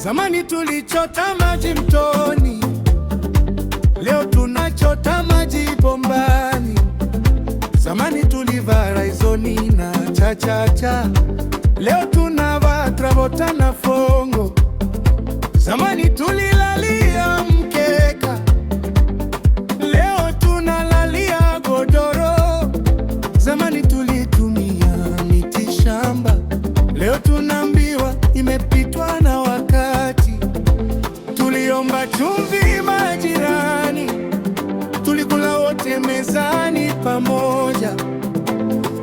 Zamani tulichota maji mtoni, leo tunachota maji bombani. Zamani tulivaa raizoni na chachacha, leo tunavaa travota na fongo. Zamani tulilalia mkeka, leo tunalalia godoro. Zamani tulitumia miti shamba, leo tunaambiwa imepitwa na wakati. Tuliomba chumvi majirani, tulikula wote mezani pamoja.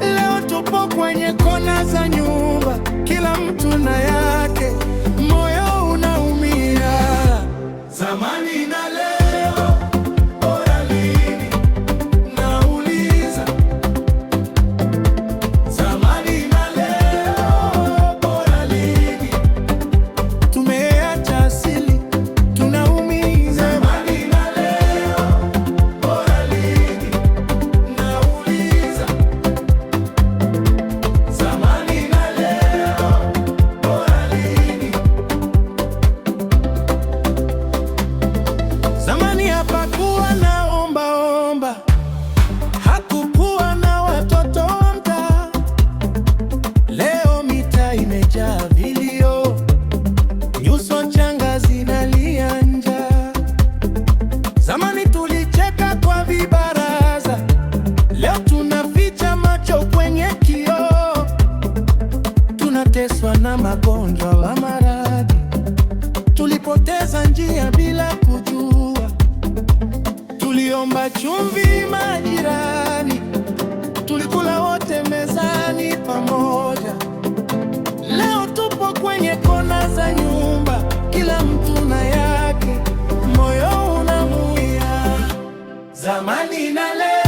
Leo tupo kwenye kona za nyumba, kila mtu na yake, moyo unaumia. Zamani na leo, bora lini? Nauliza. Zamani na leo, bora lini? Tumeacha asili, tunaumiza. Zamani na leo, bora lini? Nauliza. Zamani na leo, bora lini? Zamani hapakuwa na omba-omba, hakukuwa na watoto wa mtaa. Leo mitaa imejaa vilio, nyuso changa zinalia njaa. Zamani tulicheka kwa vibaraza, leo tunaficha macho kwenye kioo. Tunateswa na magonjwa wa maradhi, tulipoteza njia bila kujua. Tuliomba chumvi majirani, tulikula wote mezani pamoja. Leo tupo kwenye kona za nyumba, kila mtu na yake, moyo unaumia. Zamani na leo